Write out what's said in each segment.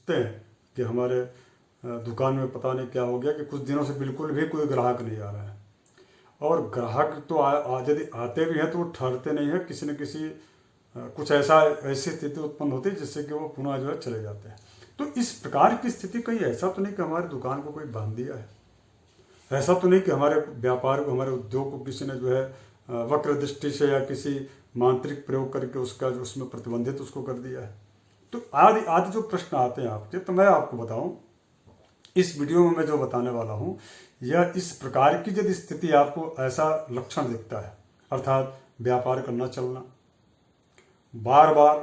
सोचते हैं कि हमारे दुकान में पता नहीं क्या हो गया कि कुछ दिनों से बिल्कुल भी कोई ग्राहक नहीं आ रहा है। और ग्राहक तो यदि आते भी हैं तो वो ठहरते नहीं है, किसी न किसी कुछ ऐसी स्थिति उत्पन्न होती है जिससे कि वो पुनः जो है चले जाते हैं। तो इस प्रकार की स्थिति कहीं ऐसा तो नहीं कि हमारी दुकान को कोई बांध दिया है, ऐसा तो नहीं कि हमारे व्यापार को, हमारे उद्योग को किसी ने जो है वक्र दृष्टि से या किसी मांत्रिक प्रयोग करके उसका जो उसमें प्रतिबंधित उसको कर दिया है। तो आदि आदि जो प्रश्न आते हैं आपके, तो मैं आपको बताऊं इस वीडियो में मैं जो बताने वाला हूं, यह इस प्रकार की यदि स्थिति आपको ऐसा लक्षण दिखता है, अर्थात व्यापार करना चलना, बार बार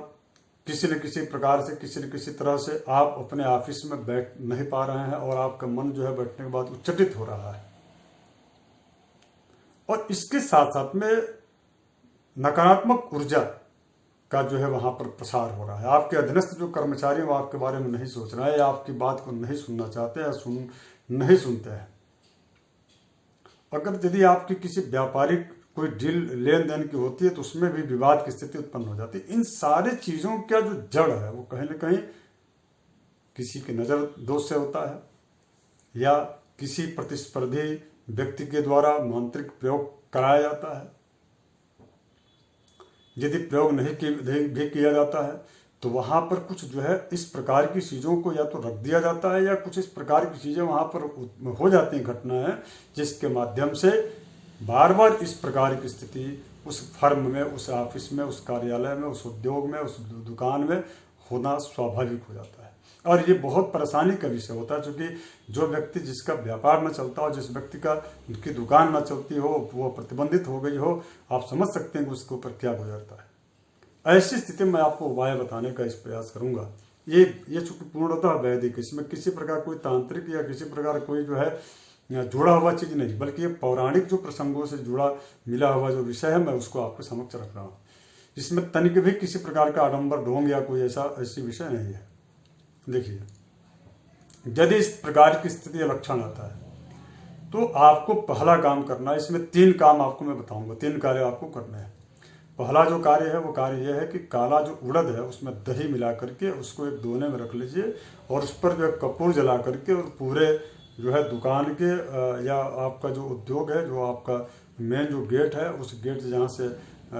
किसी न किसी प्रकार से किसी न किसी तरह से आप अपने ऑफिस में बैठ नहीं पा रहे हैं और आपका मन जो है बैठने के बाद उच्चटित हो रहा है, और इसके साथ साथ में नकारात्मक ऊर्जा का जो है वहां पर प्रसार हो रहा है। आपके अधीनस्थ जो कर्मचारी वो आपके बारे में नहीं सोच रहे हैं या आपकी बात को नहीं सुनना चाहते हैं, नहीं सुनते हैं। अगर यदि आपकी किसी व्यापारिक कोई डील लेन देन की होती है तो उसमें भी विवाद की स्थिति उत्पन्न हो जाती है। इन सारे चीजों का जो जड़ है वो कहीं ना कहीं किसी के नजर दोष से होता है या किसी प्रतिस्पर्धी व्यक्ति के द्वारा मांत्रिक प्रयोग कराया जाता है। यदि प्रयोग नहीं भी किया जाता है तो वहां पर कुछ जो है इस प्रकार की चीज़ों को या तो रख दिया जाता है या कुछ इस प्रकार की चीज़ें वहां पर हो जाती हैं, घटनाएं, जिसके माध्यम से बार बार इस प्रकार की स्थिति उस फर्म में, उस ऑफिस में, उस कार्यालय में, उस उद्योग में, उस दुकान में होना स्वाभाविक हो जाता है। और ये बहुत परेशानी का विषय होता है, क्योंकि जो व्यक्ति जिसका व्यापार न चलता हो, जिस व्यक्ति की दुकान न चलती हो, वो प्रतिबंधित हो गई हो, आप समझ सकते हैं कि उसके ऊपर क्या गुजरता है। ऐसी स्थिति में आपको उपाय बताने का इस प्रयास करूंगा। ये चूंकि पूर्णतः वैदिक, इसमें किसी प्रकार कोई तांत्रिक या किसी प्रकार कोई जो है जुड़ा हुआ चीज नहीं, बल्कि ये पौराणिक जो प्रसंगों से जुड़ा मिला हुआ जो विषय है, मैं उसको आपके समक्ष रख रहा हूँ। इसमें तनिक भी किसी प्रकार का आडंबर ढोंग या कोई ऐसी विषय नहीं है। देखिए, यदि इस प्रकार की स्थिति या लक्षण आता है तो आपको पहला काम करना है। इसमें 3 काम आपको मैं बताऊंगा, 3 कार्य आपको करने हैं। पहला जो कार्य है वो कार्य यह है कि काला जो उड़द है उसमें दही मिला करके उसको एक दोने में रख लीजिए और उस पर जो है कपूर जला करके और पूरे जो है दुकान के या आपका जो उद्योग है, जो आपका मेन जो गेट है, उस गेट जहाँ से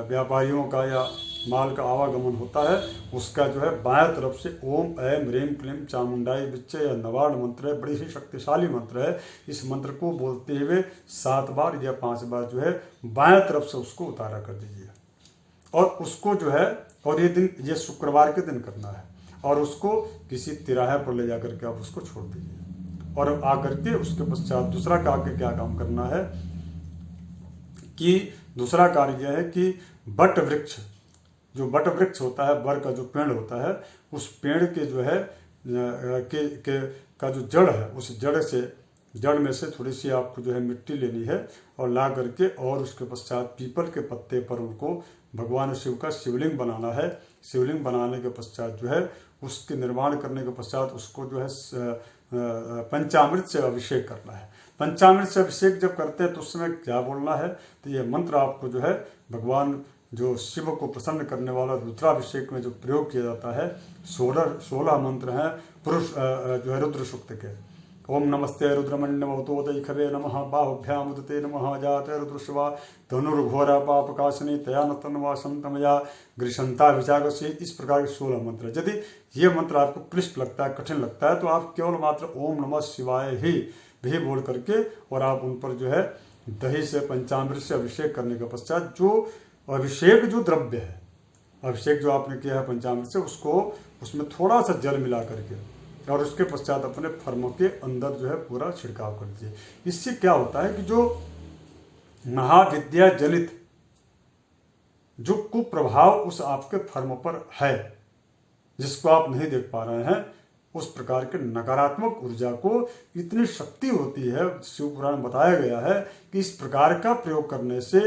व्यापारियों का या माल का आवागमन होता है, उसका जो है बाएं तरफ से ओम ऐं ह्रीं क्लीं चामुंडाई विच्चे या नवार्ण मंत्र है, बड़ी ही शक्तिशाली मंत्र है। इस मंत्र को बोलते हुए 7 बार या 5 बार जो है बाएं तरफ से उसको उतारा कर दीजिए और उसको जो है, और ये शुक्रवार के दिन करना है, और उसको किसी तिराहे पर ले जाकर के आप उसको छोड़ दीजिए। और आकर के उसके पश्चात दूसरा कार्य क्या काम करना है कि दूसरा कार्य यह है कि बट वृक्ष, जो बट वृक्ष होता है, बर का जो पेड़ होता है, उस पेड़ के जो है का जो जड़ है, उस जड़ में से थोड़ी सी आपको जो है मिट्टी लेनी है और ला करके, और उसके पश्चात पीपल के पत्ते पर उनको भगवान शिव का शिवलिंग बनाना है। शिवलिंग बनाने के पश्चात जो है उसके निर्माण करने के पश्चात उसको जो है पंचामृत से अभिषेक करना है। पंचामृत से अभिषेक जब करते हैं तो उसमें क्या बोलना है, तो ये मंत्र आपको जो है भगवान जो शिव को प्रसन्न करने वाला रुद्राभिषेक में जो प्रयोग किया जाता है, 16 मंत्र हैं पुरुष जो है रुद्र सूक्त के। ओम नमस्ते रुद्रमण्यमवतोदयिखवे नमः बाहुभ्याम उदते नमः जाते रुद्रशिवा धनुर्घोरा पापकाशनी तया नतन्वा संतमया गृशंता विचागस्य। इस प्रकार के 16 मंत्र। यदि ये मंत्र आपको क्लिष्ट लगता है, कठिन लगता है, तो आप केवल मात्र ओम नमः शिवाय ही भी बोल करके और आप उन पर जो है दही से पंचामृत से अभिषेक करने के पश्चात जो अभिषेक जो द्रव्य है, अभिषेक जो आपने किया है पंचामृत से, उसको उसमें थोड़ा सा जल मिला करके और उसके पश्चात अपने फर्म के अंदर जो है पूरा छिड़काव कर दीजिए। इससे क्या होता है कि जो महाविद्या जनित जो कुप्रभाव उस आपके फर्म पर है, जिसको आप नहीं देख पा रहे हैं, उस प्रकार के नकारात्मक ऊर्जा को इतनी शक्ति होती है, शिव पुराण में बताया गया है कि इस प्रकार का प्रयोग करने से,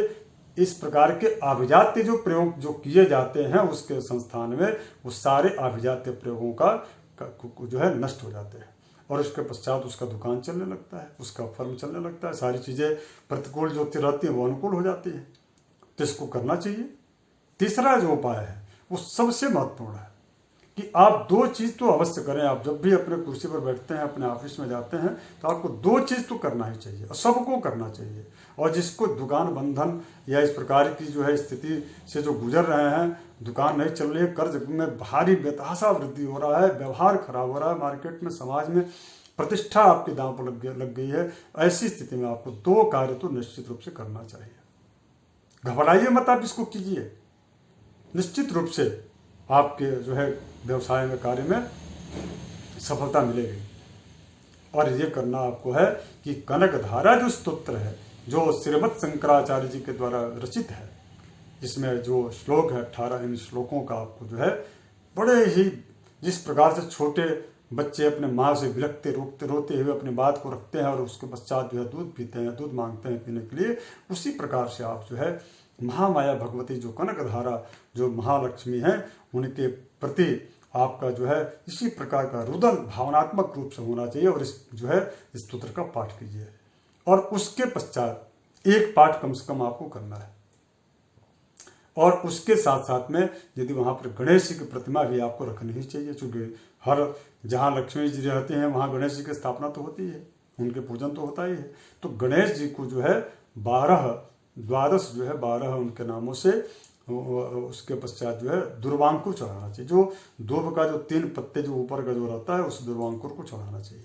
इस प्रकार के आभिजात्य जो प्रयोग जो किए जाते हैं उसके संस्थान में, उस सारे आभिजात्य प्रयोगों का जो है नष्ट हो जाते हैं और उसके पश्चात उसका दुकान चलने लगता है, उसका फर्म चलने लगता है, सारी चीज़ें प्रतिकूल जो रहती हैं वो अनुकूल हो जाती है। तो इसको करना चाहिए। तीसरा जो उपाय है वो सबसे महत्वपूर्ण है कि आप दो चीज़ तो अवश्य करें। आप जब भी अपने कुर्सी पर बैठते हैं, अपने ऑफिस में जाते हैं, तो आपको दो चीज़ तो करना ही चाहिए और सबको करना चाहिए। और जिसको दुकान बंधन या इस प्रकार की जो है स्थिति से जो गुजर रहे हैं, दुकान नहीं चल रही है, कर्ज में भारी बेतहाशा वृद्धि हो रहा है, व्यवहार खराब हो रहा है, मार्केट में, समाज में प्रतिष्ठा आपके दांव पर लग गई है, ऐसी स्थिति में आपको दो कार्य तो निश्चित रूप से करना चाहिए। घबराइए मत, आप इसको कीजिए, निश्चित रूप से आपके जो है व्यवसाय में, कार्य में सफलता मिलेगी। और ये करना आपको है कि कनकधारा जो स्तोत्र है, जो श्रीमद् शंकराचार्य जी के द्वारा रचित है, जिसमें जो श्लोक है 18, इन श्लोकों का आपको जो है बड़े ही, जिस प्रकार से छोटे बच्चे अपने माँ से बिलखते रोते हुए अपनी बात को रखते हैं और उसके पश्चात जो है दूध पीते हैं, दूध मांगते हैं पीने के लिए, उसी प्रकार से आप जो है महामाया भगवती जो कनकधारा जो महालक्ष्मी है, उनके प्रति आपका जो है इसी प्रकार का रुदन भावनात्मक रूप से होना चाहिए। और इस जो है इस स्तोत्र का पाठ कीजिए और उसके पश्चात एक पाठ कम से कम आपको करना है। और उसके साथ साथ में यदि वहाँ पर गणेश जी की प्रतिमा भी आपको रखनी ही चाहिए, चूँकि हर जहाँ लक्ष्मी जी रहते हैं वहाँ गणेश जी की स्थापना तो होती है, उनके पूजन तो होता ही है। तो गणेश जी को जो है 12 जो है 12 उनके नामों से, उसके पश्चात जो है दुर्वांकुर चढ़ाना चाहिए। जो दूब का जो 3 पत्ते जो ऊपर का जो रहता है, उस दुर्वांकुर को चढ़ाना चाहिए।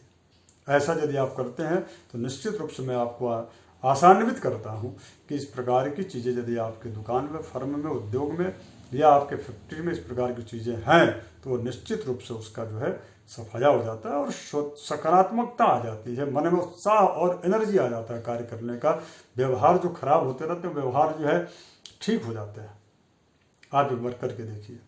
ऐसा यदि आप करते हैं तो निश्चित रूप से मैं आपको आशान्वित करता हूँ कि इस प्रकार की चीज़ें यदि आपके दुकान में, फर्म में, उद्योग में या आपके फैक्ट्री में इस प्रकार की चीज़ें हैं, तो निश्चित रूप से उसका जो है सफाया हो जाता है और सकारात्मकता आ जाती है, मन में उत्साह और एनर्जी आ जाता है कार्य करने का। व्यवहार जो खराब होते रहते हैं, व्यवहार जो है ठीक हो जाते हैं। आप एक बार करके देखिए।